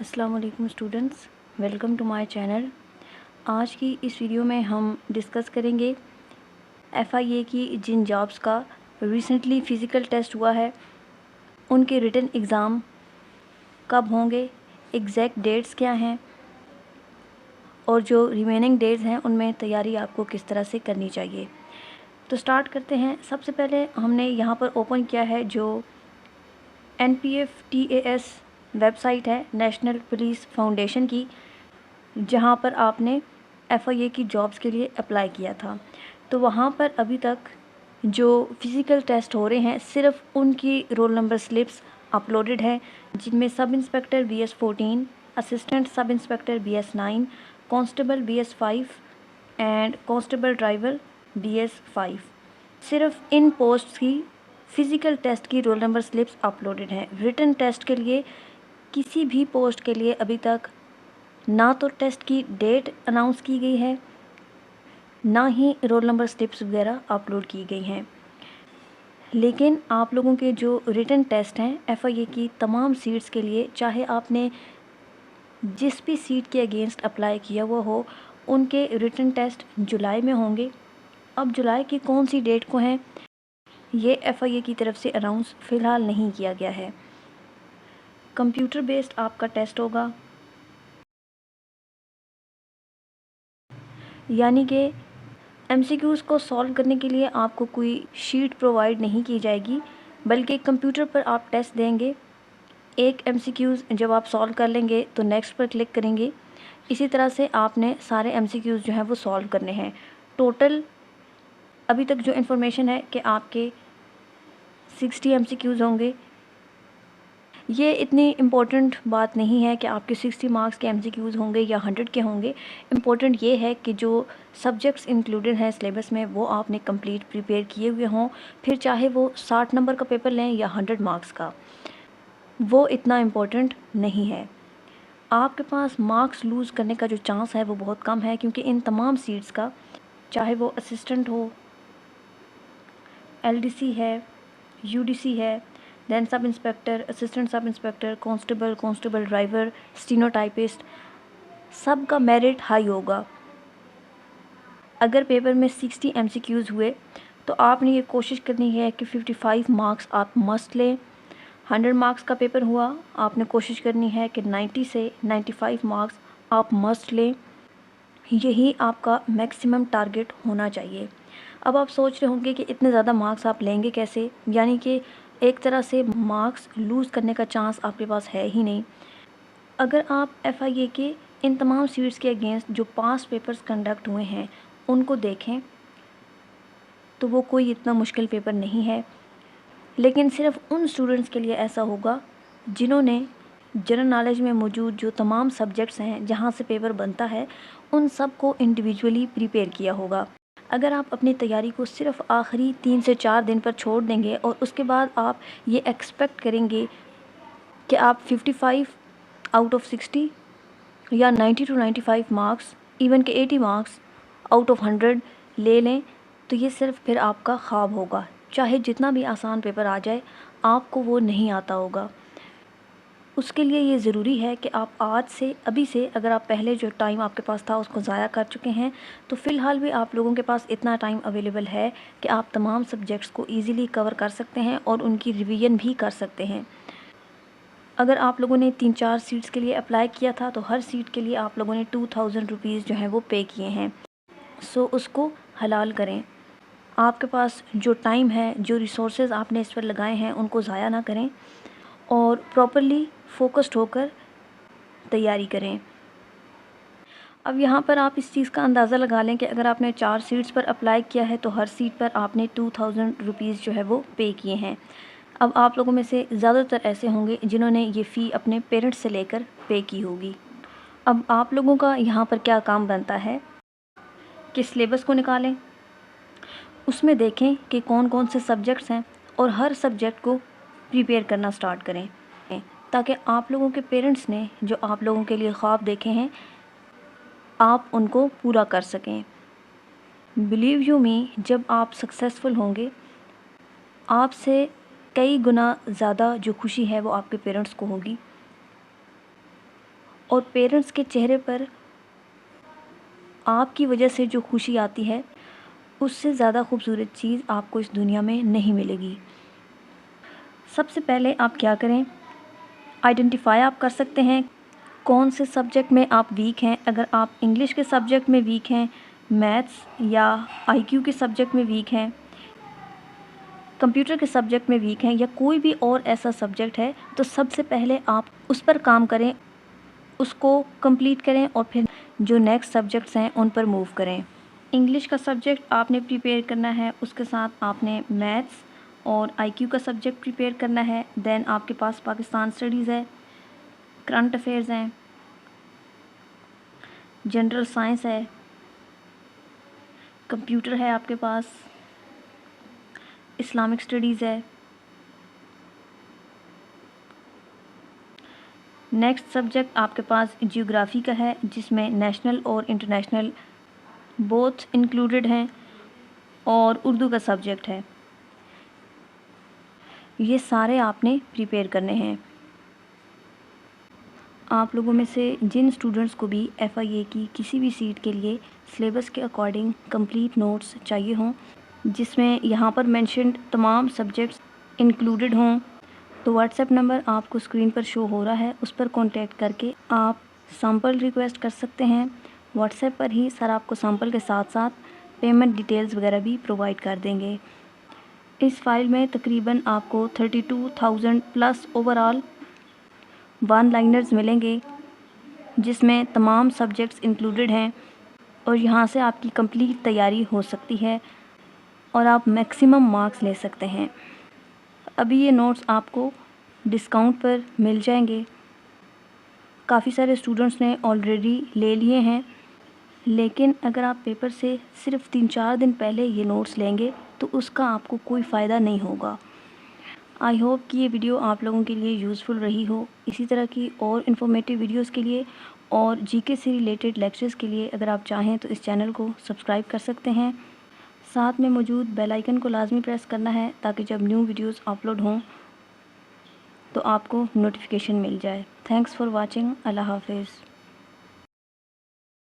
अस्सलाम वालेकुम students, welcome to my channel. आज की इस वीडियो में हम डिस्कस करेंगे FIA की जिन जॉब्स का रिसेंटली फ़िज़िकल टेस्ट हुआ है उनके रिटन एग्ज़ाम कब होंगे, एग्जैक्ट डेट्स क्या हैं और जो रिमेनिंग डेट्स हैं उनमें तैयारी आपको किस तरह से करनी चाहिए। तो स्टार्ट करते हैं। सबसे पहले हमने यहाँ पर ओपन किया है जो NPFTAS वेबसाइट है नेशनल पुलिस फाउंडेशन की, जहाँ पर आपने FIA की जॉब्स के लिए अप्लाई किया था। तो वहाँ पर अभी तक जो फ़िज़िकल टेस्ट हो रहे हैं सिर्फ उनकी रोल नंबर स्लिप्स अपलोडेड है, जिनमें sub inspector BS14, assistant sub inspector BS9, constable BS5 and constable driver BS5। सिर्फ इन पोस्ट्स की फ़िज़िकल टेस्ट की रोल नंबर स्लिप्स अपलोडेड हैं। रिटन टेस्ट के लिए किसी भी पोस्ट के लिए अभी तक ना तो टेस्ट की डेट अनाउंस की गई है, ना ही रोल नंबर स्लिप्स वगैरह अपलोड की गई हैं। लेकिन आप लोगों के जो रिटन टेस्ट हैं FIA की तमाम सीट्स के लिए, चाहे आपने जिस भी सीट के अगेंस्ट अप्लाई किया हुआ हो, उनके रिटन टेस्ट जुलाई में होंगे। अब जुलाई की कौन सी डेट को हैं ये FIA की तरफ से अनाउंस फ़िलहाल नहीं किया गया है। कंप्यूटर बेस्ड आपका टेस्ट होगा, यानी कि MCQs को सॉल्व करने के लिए आपको कोई शीट प्रोवाइड नहीं की जाएगी, बल्कि कंप्यूटर पर आप टेस्ट देंगे। एक MCQs जब आप सॉल्व कर लेंगे तो नेक्स्ट पर क्लिक करेंगे। इसी तरह से आपने सारे MCQs जो हैं वो सॉल्व करने हैं। टोटल अभी तक जो इन्फॉर्मेशन है कि आपके 60 MCQs होंगे। ये इतनी इम्पोर्टेंट बात नहीं है कि आपके 60 मार्क्स के MCQs होंगे या 100 के होंगे। इम्पोर्टेंट ये है कि जो सब्जेक्ट्स इंक्लूडेड हैं सिलेबस में वो आपने कंप्लीट प्रिपेयर किए हुए हों, फिर चाहे वो 60 नंबर का पेपर लें या 100 मार्क्स का, वो इतना इम्पोर्टेंट नहीं है। आपके पास मार्क्स लूज़ करने का जो चांस है वो बहुत कम है, क्योंकि इन तमाम सीट्स का, चाहे वो असिस्टेंट हो, LDC है, UDC है, then sub inspector, assistant sub inspector, constable, constable driver, stenotypist, सब का मेरिट हाई होगा। अगर पेपर में 60 MCQs हुए तो आपने ये कोशिश करनी है कि 55 मार्क्स आप मस्ट लें। 100 मार्क्स का पेपर हुआ, आपने कोशिश करनी है कि 90 से 95 मार्क्स आप मस्ट लें। यही आपका मैक्सिमम टारगेट होना चाहिए। अब आप सोच रहे होंगे कि इतने ज़्यादा मार्क्स आप लेंगे कैसे, यानी कि एक तरह से मार्क्स लूज़ करने का चांस आपके पास है ही नहीं। अगर आप FIA के इन तमाम सीट्स के अगेंस्ट जो पास्ट पेपर्स कंडक्ट हुए हैं उनको देखें तो वो कोई इतना मुश्किल पेपर नहीं है। लेकिन सिर्फ उन स्टूडेंट्स के लिए ऐसा होगा जिन्होंने जनरल नॉलेज में मौजूद जो तमाम सब्जेक्ट्स हैं जहाँ से पेपर बनता है उन सब को इंडिविजुअली प्रिपेयर किया होगा। अगर आप अपनी तैयारी को सिर्फ आखिरी 3 से 4 दिन पर छोड़ देंगे और उसके बाद आप ये एक्सपेक्ट करेंगे कि आप 55 आउट ऑफ 60 या 90 to 95 मार्क्स, इवन के 80 मार्क्स आउट ऑफ 100 ले लें, तो ये सिर्फ फिर आपका ख्वाब होगा। चाहे जितना भी आसान पेपर आ जाए, आपको वो नहीं आता होगा। उसके लिए ये ज़रूरी है कि आप आज से, अभी से, अगर आप पहले जो टाइम आपके पास था उसको ज़ाया कर चुके हैं तो फ़िलहाल भी आप लोगों के पास इतना टाइम अवेलेबल है कि आप तमाम सब्जेक्ट्स को ईज़िली कवर कर सकते हैं और उनकी रिवीजन भी कर सकते हैं। अगर आप लोगों ने 3-4 सीट्स के लिए अप्लाई किया था तो हर सीट के लिए आप लोगों ने 2000 रुपीज़ जो हैं वो पे किए हैं। सो उसको हलाल करें। आपके पास जो टाइम है, जो रिसोर्सेज आपने इस पर लगाए हैं, उनको ज़ाया ना करें और प्रॉपरली फ़ोकस्ड होकर तैयारी करें। अब यहाँ पर आप इस चीज़ का अंदाज़ा लगा लें कि अगर आपने 4 सीट्स पर अप्लाई किया है तो हर सीट पर आपने 2000 रुपीज़ जो है वो पे किए हैं। अब आप लोगों में से ज़्यादातर ऐसे होंगे जिन्होंने ये फ़ी अपने पेरेंट्स से लेकर पे की होगी। अब आप लोगों का यहाँ पर क्या काम बनता है कि सिलेबस को निकालें, उसमें देखें कि कौन कौन से सब्जेक्ट्स हैं और हर सब्जेक्ट को प्रिपेयर करना स्टार्ट करें, ताकि आप लोगों के पेरेंट्स ने जो आप लोगों के लिए ख्वाब देखे हैं आप उनको पूरा कर सकें। बिलीव यू मी, जब आप सक्सेसफुल होंगे आपसे कई गुना ज़्यादा जो खुशी है वो आपके पेरेंट्स को होगी। اور پیرنٹس کے چہرے پر آپ کی وجہ سے جو خوشی آتی ہے اس سے زیادہ خوبصورت چیز آپ کو اس دنیا میں نہیں ملے گی۔ سب سے پہلے آپ کیا کریں، آئیڈینٹیفائی آپ کر سکتے ہیں کون سے سبجیکٹ میں آپ ویک ہیں۔ اگر آپ انگلش کے سبجیکٹ میں ویک ہیں، میتھس یا آئی کیو کے سبجیکٹ میں ویک ہیں، کمپیوٹر کے سبجیکٹ میں ویک ہیں، یا کوئی بھی اور ایسا سبجیکٹ ہے، تو سب سے پہلے آپ اس پر کام کریں، اس کو کمپلیٹ کریں، اور پھر جو نیکسٹ سبجیکٹس ہیں ان پر موو کریں۔ انگلش کا سبجیکٹ آپ نے پریپیئر کرنا ہے، اس کے ساتھ آپ نے میتھس اور آئی کیو کا سبجیکٹ پریپیئر کرنا ہے۔ دین آپ کے پاس پاکستان اسٹڈیز ہے، کرنٹ افیئرز ہیں، جنرل سائنس ہے، کمپیوٹر ہے آپ کے پاس، اسلامک اسٹڈیز ہے۔ نیکسٹ سبجیکٹ آپ کے پاس جیوگرافی کا ہے، جس میں نیشنل اور انٹرنیشنل بوتھ انکلوڈڈ ہیں، اور اردو کا سبجیکٹ ہے۔ یہ سارے آپ نے پریپیئر کرنے ہیں۔ آپ لوگوں میں سے جن اسٹوڈنٹس کو بھی ایف آئی اے کی کسی بھی سیٹ کے لیے سلیبس کے اکارڈنگ کمپلیٹ نوٹس چاہیے ہوں، جس میں یہاں پر مینشنڈ تمام سبجیکٹس انکلوڈڈ ہوں، تو واٹس ایپ نمبر آپ کو اسکرین پر شو ہو رہا ہے، اس پر کانٹیکٹ کر کے آپ سیمپل ریکویسٹ کر سکتے ہیں۔ واٹس ایپ پر ہی سر آپ کو سیمپل کے ساتھ ساتھ پیمنٹ ڈیٹیلز وغیرہ بھی پرووائڈ کر دیں گے۔ اس فائل میں تقریباً آپ کو 32,000 پلس اوور آل 1 لائنرز ملیں گے، جس میں تمام سبجیکٹس انکلوڈڈ ہیں، اور یہاں سے آپ کی کمپلیٹ تیاری ہو سکتی ہے اور آپ میکسیمم مارکس لے سکتے ہیں۔ ابھی یہ نوٹس آپ کو ڈسکاؤنٹ پر مل جائیں گے۔ کافی سارے اسٹوڈنٹس نے آلریڈی لے لیے ہیں، لیکن اگر آپ پیپر سے صرف 3-4 دن پہلے یہ نوٹس لیں گے تو اس کا آپ کو کوئی فائدہ نہیں ہوگا۔ آئی ہوپ کہ یہ ویڈیو آپ لوگوں کے لیے یوزفل رہی ہو۔ اسی طرح کی اور انفارمیٹیو ویڈیوز کے لیے اور جی کے سے ریلیٹڈ لیکچرز کے لیے اگر آپ چاہیں تو اس چینل کو سبسکرائب کر سکتے ہیں۔ ساتھ میں موجود بیل آئیکن کو لازمی پریس کرنا ہے تاکہ جب نیو ویڈیوز اپلوڈ ہوں تو آپ کو نوٹیفیکیشن مل جائے۔ Thanks for watching. اللہ حافظ۔